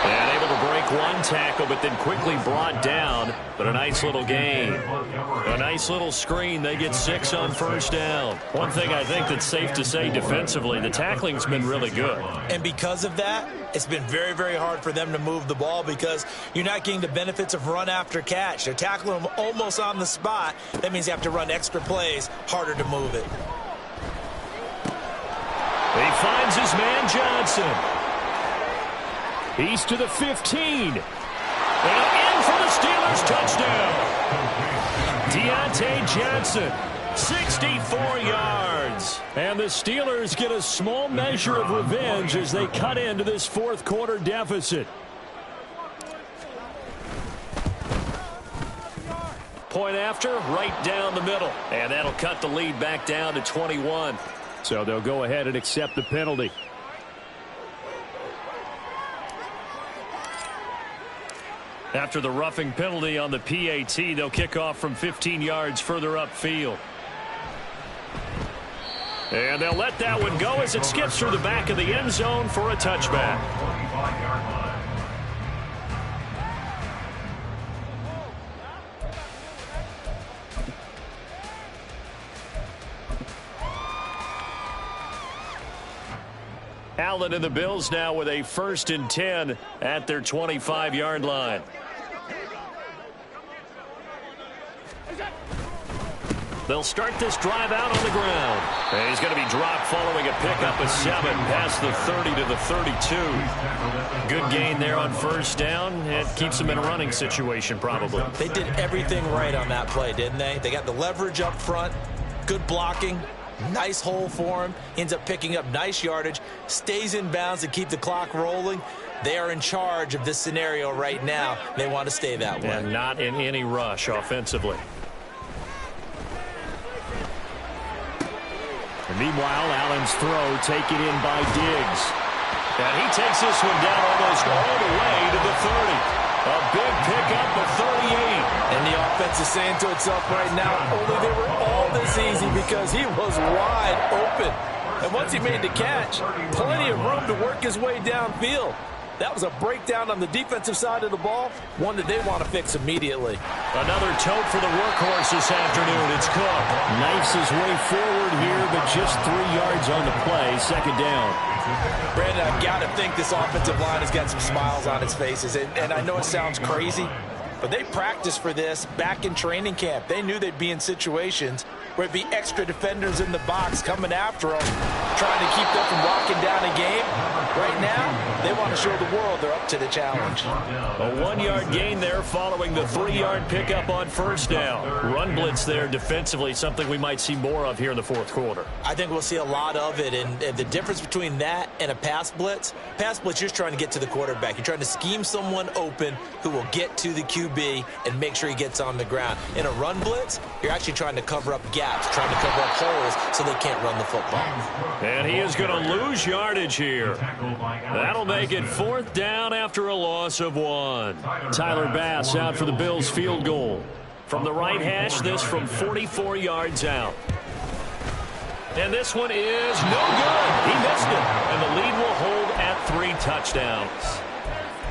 And able to break one tackle, but then quickly brought down. But a nice little gain. A nice little screen. They get 6 on 1st down. One thing I think that's safe to say defensively, the tackling's been really good. And because of that, it's been very, very hard for them to move the ball because you're not getting the benefits of run after catch. They're tackling them almost on the spot. That means you have to run extra plays, harder to move it. He finds his man Johnson. He's to the 15. And in for the Steelers touchdown. Deontay Johnson, 64 yards. And the Steelers get a small measure of revenge as they cut into this fourth quarter deficit. Point after, right down the middle. And that'll cut the lead back down to 21. So they'll go ahead and accept the penalty. After the roughing penalty on the PAT, they'll kick off from 15 yards further upfield. And they'll let that one go as it skips through the back of the end zone for a touchback. 25-yard line. Allen and the Bills now with a 1st and 10 at their 25-yard line. They'll start this drive out on the ground. And he's going to be dropped following a pickup of 7 past the 30 to the 32. Good gain there on 1st down. It keeps them in a running situation probably. They did everything right on that play, didn't they? They got the leverage up front, good blocking, nice hole for him, ends up picking up nice yardage, stays in bounds to keep the clock rolling. They are in charge of this scenario right now. They want to stay that way. And not in any rush offensively. And meanwhile, Allen's throw taken in by Diggs. And he takes this one down almost all the way to the 30. A big pickup of 38. And the offense is saying to itself right now, only they were all this easy because he was wide open. And once he made the catch, plenty of room to work his way downfield. That was a breakdown on the defensive side of the ball, one that they want to fix immediately. Another tote for the workhorse this afternoon. It's Cook. Knifes his way forward here, but just 3 yards on the play. 2nd down. Brandon, I've got to think this offensive line has got some smiles on its faces. And I know it sounds crazy, but they practiced for this back in training camp. They knew they'd be in situations where it'd be extra defenders in the box coming after them, trying to keep them from locking down a game. Right now, they want to show the world they're up to the challenge. A 1-yard gain there following the 3-yard pickup on 1st down. Run blitz there defensively, something we might see more of here in the fourth quarter. I think we'll see a lot of it, and the difference between that and a pass blitz, you're just trying to get to the quarterback. You're trying to scheme someone open who will get to the QB and make sure he gets on the ground. In a run blitz, you're actually trying to cover up gaps, trying to cover up holes so they can't run the football. And he is going to lose yardage here. That'll make it 4th down after a loss of 1. Tyler Bass out for the Bills field goal. From the right hash, this from 44 yards out. And this one is no good. He missed it. And the lead will hold at 3 touchdowns.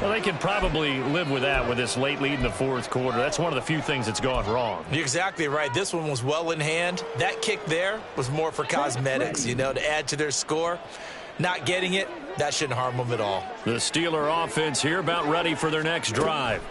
Well, they can probably live with that with this late lead in the fourth quarter. That's one of the few things that's gone wrong. You're exactly right. This one was well in hand. That kick there was more for cosmetics, to add to their score. Not getting it, that shouldn't harm them at all. The Steeler offense here about ready for their next drive.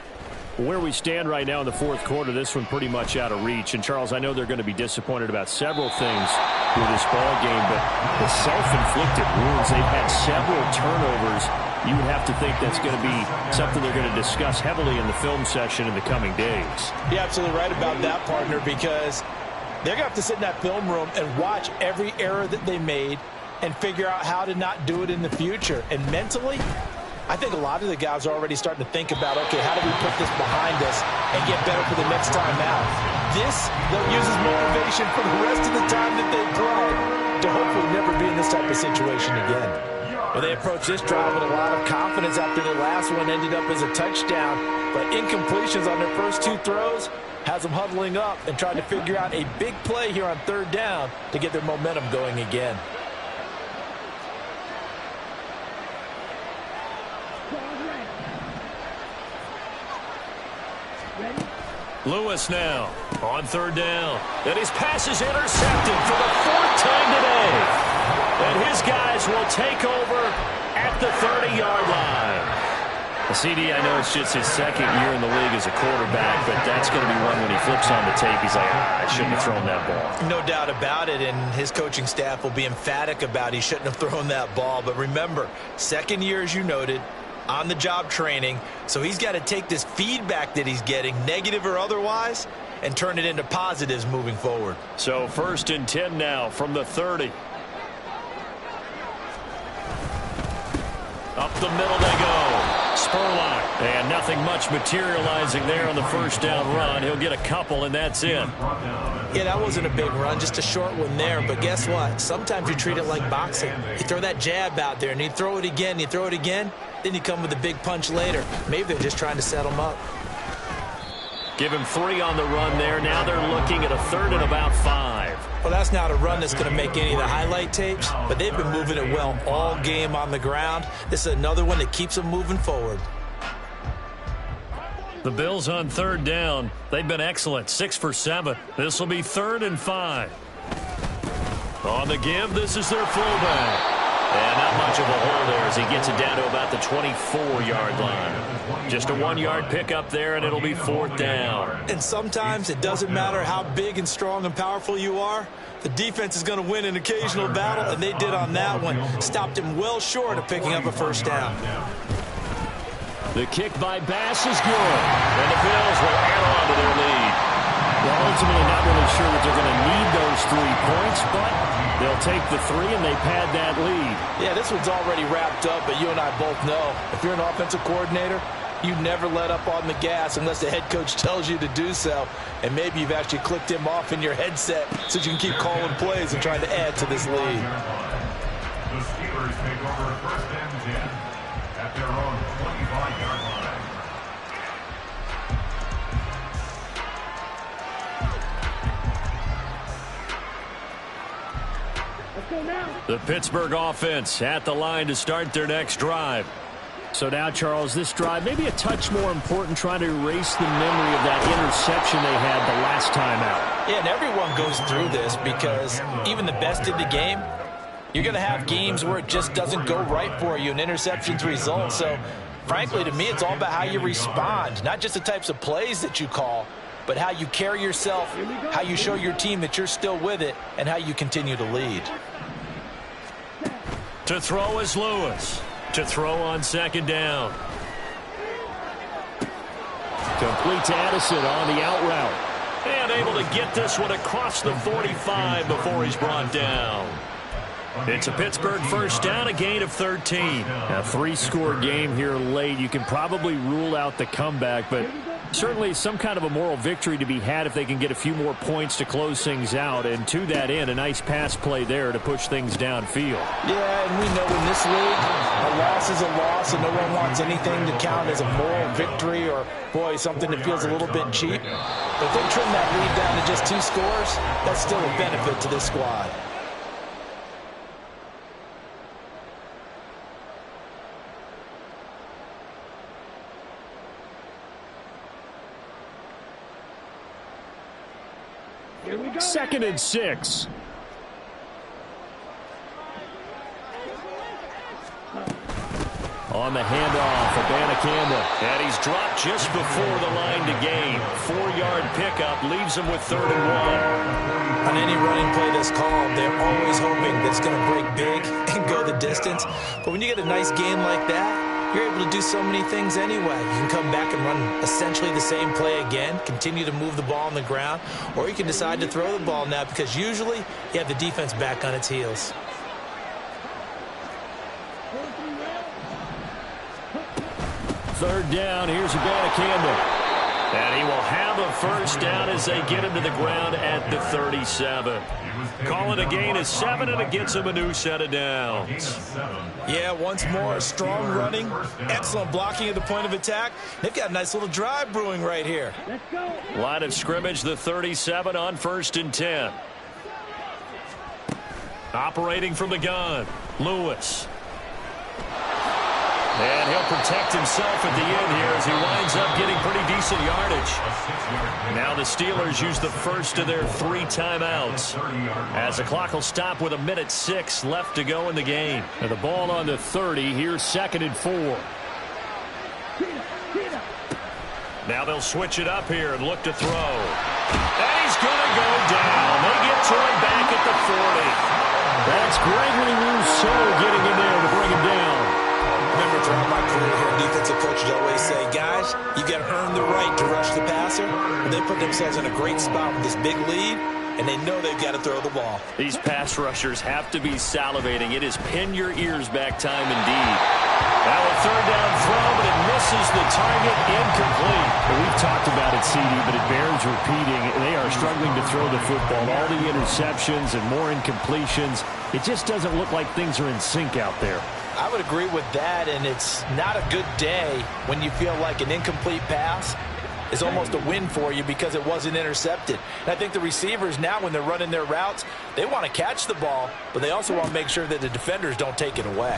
Where we stand right now in the fourth quarter, this one pretty much out of reach. And, Charles, I know they're going to be disappointed about several things with this ball game, but the self-inflicted wounds, they've had several turnovers. You would have to think that's going to be something they're going to discuss heavily in the film session in the coming days. You're absolutely right about that, partner, because they're going to have to sit in that film room and watch every error that they made and figure out how to not do it in the future. And mentally, I think a lot of the guys are already starting to think about, okay, how do we put this behind us and get better for the next time out? This, they'll use as motivation for the rest of the time that they play to hopefully never be in this type of situation again. Well, they approached this drive with a lot of confidence after their last one ended up as a touchdown. But incompletions on their first 2 throws has them huddling up and trying to figure out a big play here on 3rd down to get their momentum going again. Lewis now on 3rd down. And his pass is intercepted for the 4th time today. And his guys will take over at the 30-yard line. CD, I know it's just his 2nd year in the league as a quarterback, but that's going to be one when he flips on the tape, he's like, I shouldn't have thrown that ball. No doubt about it, and his coaching staff will be emphatic about he shouldn't have thrown that ball. But remember, 2nd year, as you noted, on-the-job training, so he's got to take this feedback that he's getting, negative or otherwise, and turn it into positives moving forward. So 1st and 10 now from the 30. Up the middle they go. Spurlock. And nothing much materializing there on the first down run. He'll get a couple, and that's it. Yeah, that wasn't a big run, just a short one there. But guess what? Sometimes you treat it like boxing. You throw that jab out there, and you throw it again, you throw it again, then you come with a big punch later. Maybe they're just trying to set him up. Give him 3 on the run there. Now they're looking at a 3rd and about 5. Well, that's not a run that's going to make any of the highlight tapes, but they've been moving it well all game on the ground. This is another one that keeps them moving forward. The Bills on 3rd down. They've been excellent, 6 for 7. This will be 3rd and 5. On the give, this is their fullback. And not much of a hole there as he gets it down to about the 24-yard line. Just a 1-yard pickup there, and it'll be 4th down. And sometimes it doesn't matter how big and strong and powerful you are. The defense is going to win an occasional battle, and they did on that one. Stopped him well short of picking up a first down. The kick by Bass is good. And the Bills will add on to their lead. Well, ultimately not really sure that they're going to need those 3 points, but they'll take the 3 and they pad that lead. Yeah, this one's already wrapped up, but you and I both know if you're an offensive coordinator, you never let up on the gas unless the head coach tells you to do so. And maybe you've actually clicked him off in your headset so you can keep calling plays and trying to add to this lead. The Steelers take over 1st and 10 at their own 25-yard line. Let's go now. The Pittsburgh offense at the line to start their next drive. So now, Charles, this drive maybe a touch more important, trying to erase the memory of that interception they had the last time out. Yeah, and everyone goes through this because even the best in the game, you're going to have games where it just doesn't go right for you and interceptions result. So, frankly, to me, it's all about how you respond, not just the types of plays that you call, but how you carry yourself, how you show your team that you're still with it, and how you continue to lead. To throw is Lewis. To throw on 2nd down. Complete to Addison on the out route. And able to get this one across the 45 before he's brought down. It's a Pittsburgh first down, a gain of 13. A 3-score game here late. You can probably rule out the comeback, but certainly some kind of a moral victory to be had if they can get a few more points to close things out. And to that end, a nice pass play there to push things downfield. Yeah, and we know in this league, a loss is a loss, and no one wants anything to count as a moral victory or, boy, something that feels a little bit cheap. But if they trim that lead down to just 2 scores, that's still a benefit to this squad. Here we go. 2nd and 6. On the handoff, Abanikanda. And he's dropped just before the line to gain. 4-yard pickup leaves him with 3rd and 1. On any running play that's called, they're always hoping that it's going to break big and go the distance. But when you get a nice game like that, you're able to do so many things anyway. You can come back and run essentially the same play again, continue to move the ball on the ground, or you can decide to throw the ball now because usually you have the defense back on its heels. 3rd down, here's Abanikanda. And he will have a first down as they get him to the ground at the 37. Calling a gain of 7, and it gets him a new set of downs. Yeah, once more, strong running, excellent blocking at the point of attack. They've got a nice little drive brewing right here. Let's go. Line of scrimmage, the 37 on 1st and 10. Operating from the gun, Lewis. And he'll protect himself at the end here as he winds up getting pretty decent yardage. Now the Steelers use the first of their 3 timeouts as the clock will stop with 1:06 left to go in the game. And the ball on the 30. Here's 2nd and 4. Now they'll switch it up here and look to throw. And he's going to go down. They get to him back at the 40. That's Gregory Rousseau getting in there to bring him down. remember throughout my career here, defensive coaches always say, guys, you got to earn the right to rush the passer. And they put themselves in a great spot with this big lead, and they know they've got to throw the ball. These pass rushers have to be salivating. It is pin your ears back time indeed. Now a third down throw, but it misses the target, incomplete. Well, we've talked about it, CD, but it bears repeating. They are struggling to throw the football. All the interceptions and more incompletions. It just doesn't look like things are in sync out there. I would agree with that, and it's not a good day when you feel like an incomplete pass is almost a win for you because it wasn't intercepted. And I think the receivers now, when they're running their routes, they want to catch the ball, but they also want to make sure that the defenders don't take it away.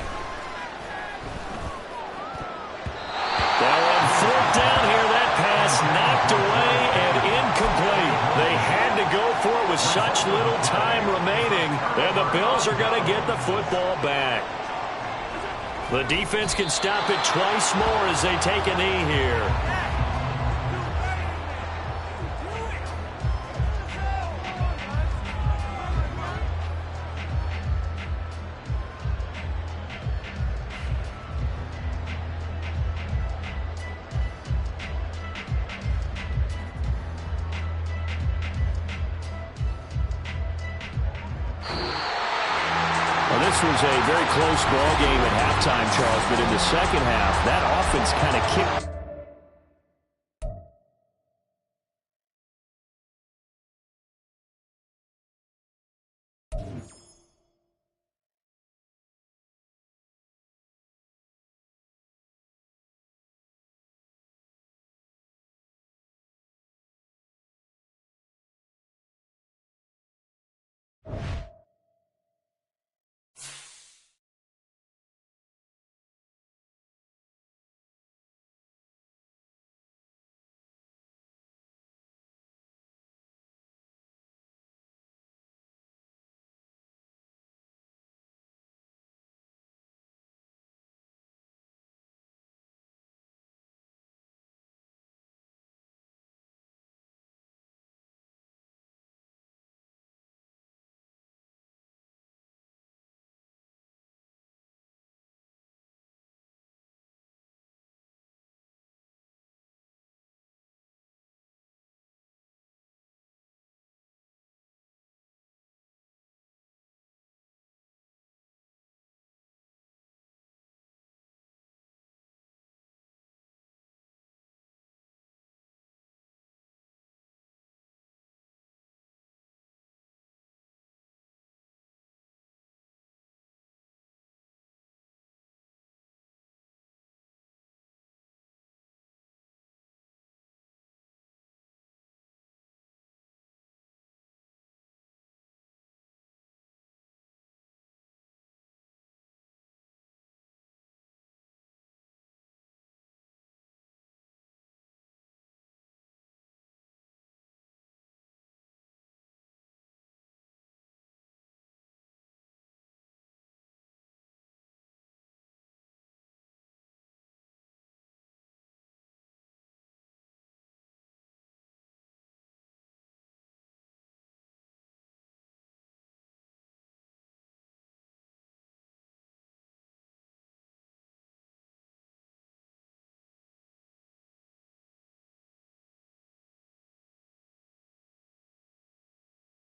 Now on fourth down here, that pass knocked away and incomplete. They had to go for it with such little time remaining, and the Bills are going to get the football back. The defense can stop it twice more as they take a knee here. This was a very close ball game at halftime, Charles, but in the second half, that offense kind of kicked